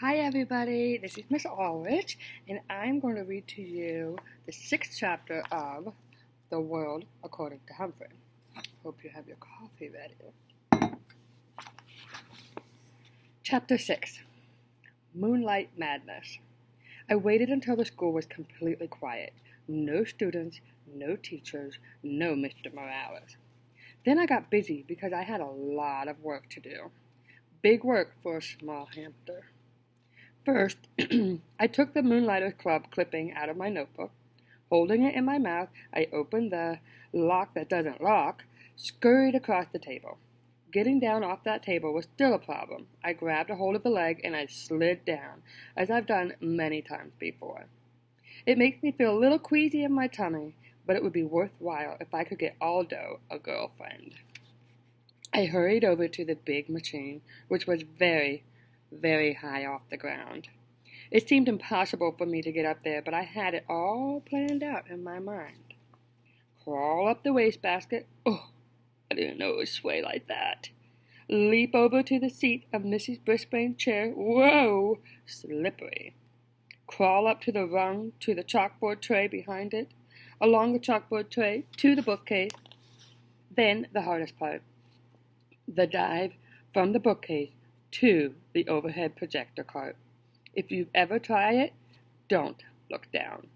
Hi everybody, this is Miss Ulrich, and I'm going to read to you the 6th chapter of The World According to Humphrey. Hope you have your coffee ready. Chapter 6, Moonlight Madness. I waited until the school was completely quiet. No students, no teachers, no Mr. Morales. Then I got busy because I had a lot of work to do. Big work for a small hamster. First, I took the Moonlighters Club clipping out of my notebook. Holding it in my mouth, I opened the lock that doesn't lock, scurried across the table. Getting down off that table was still a problem. I grabbed a hold of the leg and I slid down, as I've done many times before. It makes me feel a little queasy in my tummy, but it would be worthwhile if I could get Aldo a girlfriend. I hurried over to the big machine, which was very high off the ground. It seemed impossible for me to get up there, but I had it all planned out in my mind. Crawl up the wastebasket. Oh, I didn't know it would sway like that. Leap over to the seat of Mrs. Brisbane's chair. Whoa, slippery. Crawl up to the rung to the chalkboard tray behind it. Along the chalkboard tray to the bookcase. Then the hardest part. The dive from the bookcase to the overhead projector cart. If you've ever tried it, don't look down.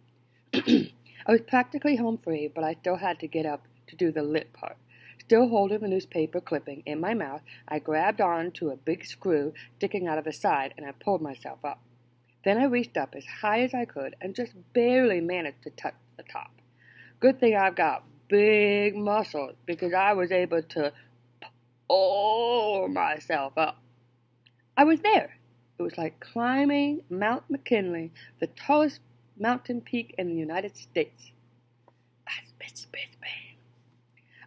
I was practically home free, but I still had to get up to do the lit part. Still holding the newspaper clipping in my mouth, I grabbed on to a big screw sticking out of the side, and I pulled myself up. Then I reached up as high as I could and just barely managed to touch the top. Good thing I've got big muscles, because I was able to pull myself up. I was there. It was like climbing Mount McKinley, the tallest mountain peak in the United States. Bang.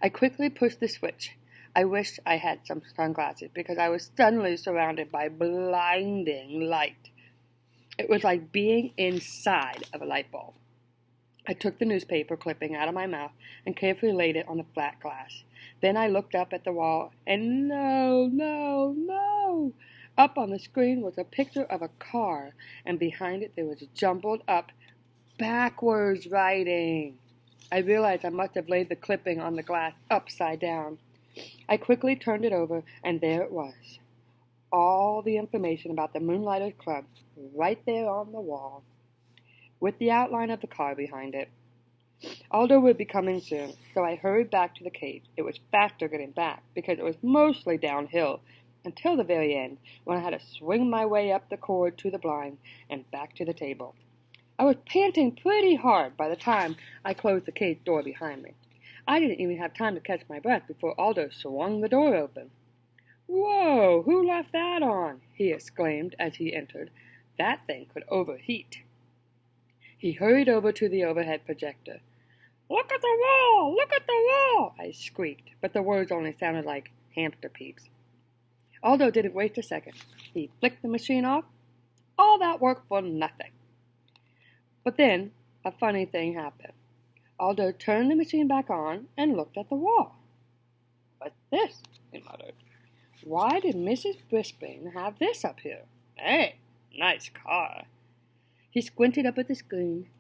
I quickly pushed the switch. I wished I had some sunglasses because I was suddenly surrounded by blinding light. It was like being inside of a light bulb. I took the newspaper clipping out of my mouth and carefully laid it on the flat glass. Then I looked up at the wall, and no! Up on the screen was a picture of a car, and behind it there was jumbled up, backwards writing. I realized I must have laid the clipping on the glass upside down. I quickly turned it over, and there it was. All the information about the Moonlighters Club right there on the wall, with the outline of the car behind it. Aldo would be coming soon, so I hurried back to the cage. It was faster getting back, because it was mostly downhill, until the very end, when I had to swing my way up the cord to the blind and back to the table. I was panting pretty hard by the time I closed the cage door behind me. I didn't even have time to catch my breath before Aldo swung the door open. "Whoa, who left that on?" he exclaimed as he entered. "That thing could overheat." He hurried over to the overhead projector. "Look at the wall! Look at the wall!" I squeaked, but the words only sounded like hamster peeps. Aldo didn't waste a second. He flicked the machine off. All that work for nothing. But then a funny thing happened. Aldo turned the machine back on and looked at the wall. "What's this?" he muttered. "Why did Mrs. Brisbane have this up here? Hey, nice car." He squinted up at the screen.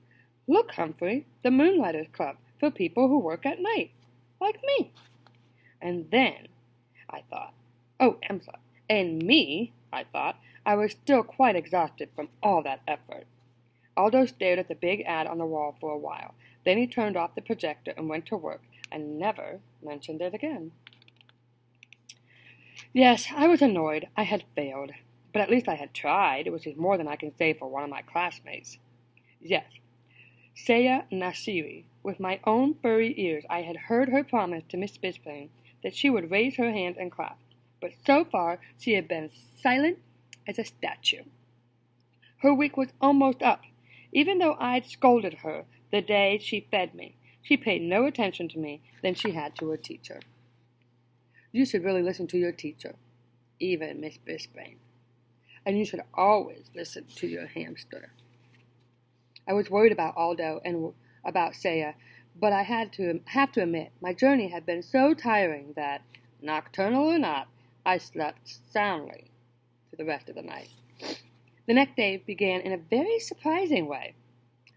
"Look, Humphrey, the Moonlighters Club for people who work at night, like me." And then I thought, and me, I thought. I was still quite exhausted from all that effort. Aldo stared at the big ad on the wall for a while. Then he turned off the projector and went to work and never mentioned it again. Yes, I was annoyed. I had failed. But at least I had tried, which is more than I can say for one of my classmates. Yes, Saya Nasiri. With my own furry ears, I had heard her promise to Miss Brisbane that she would raise her hand and clap. But so far, she had been silent as a statue. Her week was almost up. Even though I'd scolded her the day she fed me, she paid no attention to me than she had to her teacher. You should really listen to your teacher, even Miss Brisbane. And you should always listen to your hamster. I was worried about Aldo and about Saya, but I have to admit, my journey had been so tiring that, nocturnal or not, I slept soundly for the rest of the night. The next day began in a very surprising way.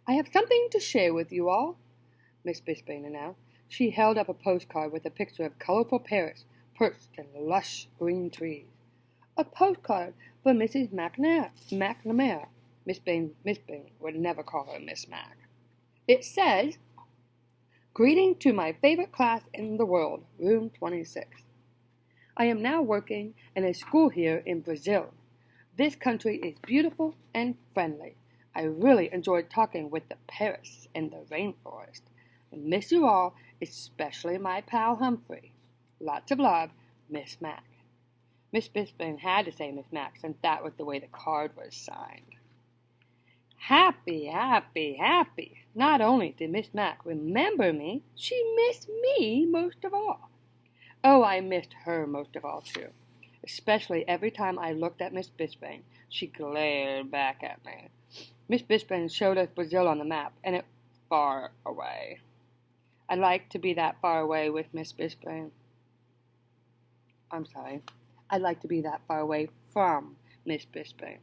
"I have something to share with you all," Miss Brisbane announced. She held up a postcard with a picture of colorful parrots perched in lush green trees. "A postcard for Mrs. McNamara." Miss Bane would never call her Miss Mac. It says, "Greeting to my favorite class in the world, room 26. I am now working in a school here in Brazil. This country is beautiful and friendly. I really enjoyed talking with the parrots in the rainforest. I miss you all, especially my pal Humphrey. Lots of love, Miss Mac." Miss Brisbane had to say Miss Mac since that was the way the card was signed. Happy, happy, happy. Not only did Miss Mac remember me, she missed me most of all. Oh, I missed her most of all, too. Especially every time I looked at Miss Brisbane, she glared back at me. Miss Brisbane showed us Brazil on the map, and it far away. I'd like to be that far away with Miss Brisbane. I'd like to be that far away from Miss Brisbane.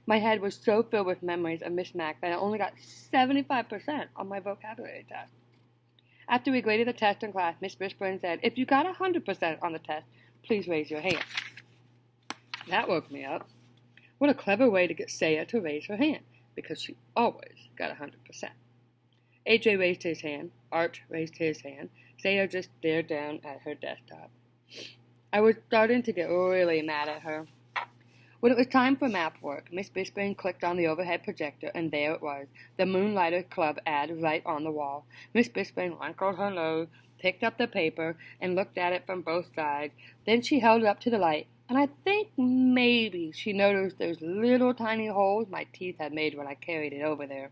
My head was so filled with memories of Miss Mac that I only got 75% on my vocabulary test. After we graded the test in class, Miss Brisbane said, "If you got 100% on the test, please raise your hand." That woke me up. What a clever way to get Saya to raise her hand, because she always got 100%. AJ raised his hand. Art raised his hand. Saya just stared down at her desktop. I was starting to get really mad at her. When it was time for map work, Miss Brisbane clicked on the overhead projector, and there it was, the Moonlighter Club ad right on the wall. Miss Brisbane wrinkled her nose, picked up the paper, and looked at it from both sides. Then she held it up to the light, and I think maybe she noticed those little tiny holes my teeth had made when I carried it over there.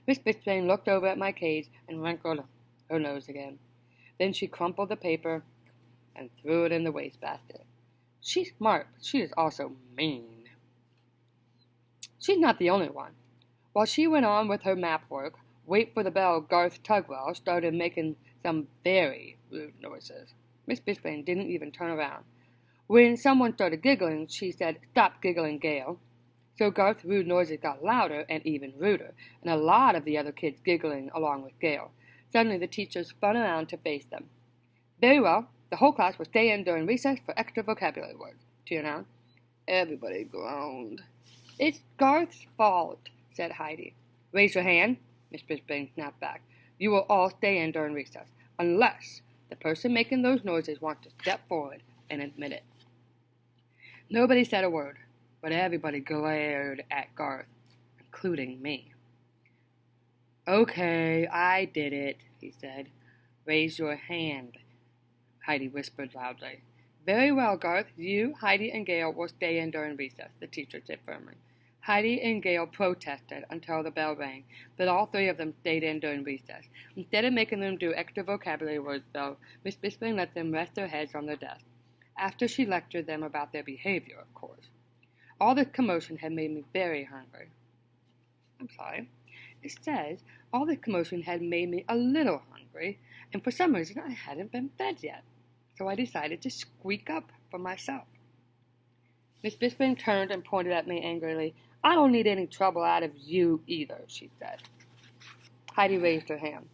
Miss Brisbane looked over at my cage and wrinkled her nose again. Then she crumpled the paper and threw it in the wastebasket. She's smart, but she is also mean. She's not the only one. While she went on with her map work, Wait for the Bell Garth Tugwell started making some very rude noises. Miss Brisbane didn't even turn around. When someone started giggling, she said, "Stop giggling, Gail." So Garth's rude noises got louder and even ruder, and a lot of the other kids giggling along with Gail. Suddenly the teacher spun around to face them. "Very well. The whole class will stay in during recess for extra vocabulary words," she announced. Everybody groaned. "It's Garth's fault," said Heidi. "Raise your hand," Miss Brisbane snapped back. "You will all stay in during recess, unless the person making those noises wants to step forward and admit it." Nobody said a word, but everybody glared at Garth, including me. "Okay, I did it," he said. "Raise your hand," Heidi whispered loudly. "Very well, Garth. You, Heidi, and Gail will stay in during recess," the teacher said firmly. Heidi and Gail protested until the bell rang, but all three of them stayed in during recess. Instead of making them do extra vocabulary words, though, Miss Brisbane let them rest their heads on their desks, after she lectured them about their behavior, of course. All this commotion had made me very hungry. It says, all this commotion had made me a little hungry, and for some reason I hadn't been fed yet. So I decided to squeak up for myself. Miss Brisbane turned and pointed at me angrily. "I don't need any trouble out of you either," she said. Heidi raised her hand.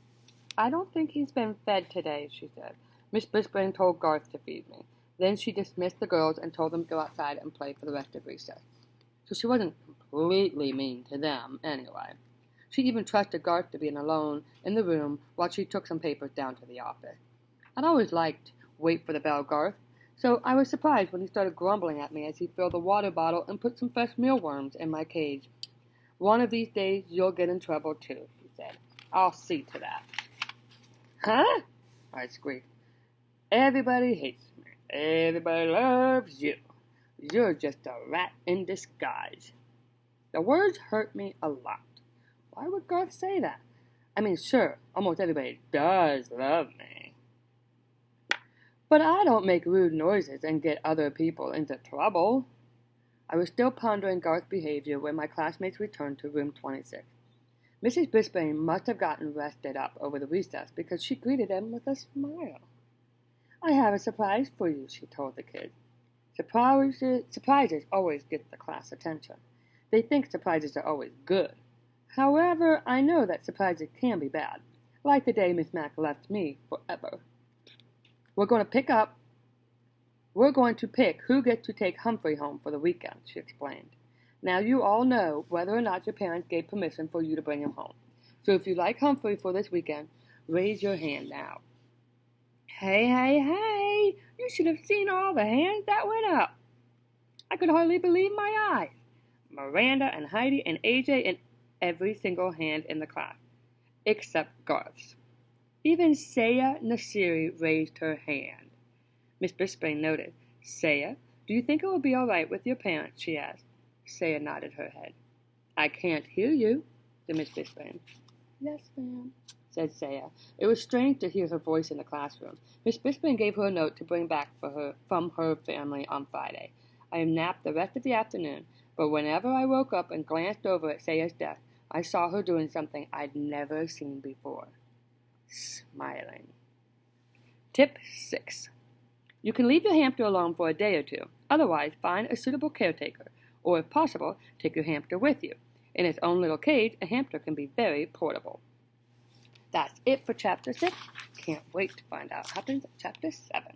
"I don't think he's been fed today," she said. Miss Brisbane told Garth to feed me. Then she dismissed the girls and told them to go outside and play for the rest of recess. So she wasn't completely mean to them, anyway. She even trusted Garth to be alone in the room while she took some papers down to the office. I'd always liked Wait for the Bell Garth, so I was surprised when he started grumbling at me as he filled the water bottle and put some fresh mealworms in my cage. "One of these days you'll get in trouble too," he said. "I'll see to that." "Huh?" I squeaked. "Everybody hates me. Everybody loves you. You're just a rat in disguise." The words hurt me a lot. Why would Garth say that? I mean, sure, almost everybody does love me. But I don't make rude noises and get other people into trouble. I was still pondering Garth's behavior when my classmates returned to room 26. Mrs. Brisbane must have gotten rested up over the recess because she greeted them with a smile. "I have a surprise for you," she told the kids. Surprises always get the class attention. They think surprises are always good. However, I know that surprises can be bad, like the day Miss Mac left me forever. We're going to pick who gets to take Humphrey home for the weekend, she explained. Now you all know whether or not your parents gave permission for you to bring him home. So if you like Humphrey for this weekend, raise your hand now. Hey, hey, hey! You should have seen all the hands that went up. I could hardly believe my eyes. Miranda and Heidi and AJ and every single hand in the class, except Garth's. Even Saya Nasiri raised her hand. Miss Brisbane noted. Saya, do you think it will be all right with your parents? She asked. Saya nodded her head. I can't hear you, said Miss Brisbane. Yes, ma'am, said Saya. It was strange to hear her voice in the classroom. Miss Brisbane gave her a note to bring back from her family on Friday. I napped the rest of the afternoon, but whenever I woke up and glanced over at Saya's desk, I saw her doing something I'd never seen before. Smiling. Tip 6. You can leave your hamster alone for a day or two. Otherwise, find a suitable caretaker, or if possible, take your hamster with you. In its own little cage, a hamster can be very portable. That's it for Chapter 6. Can't wait to find out what happens in Chapter 7.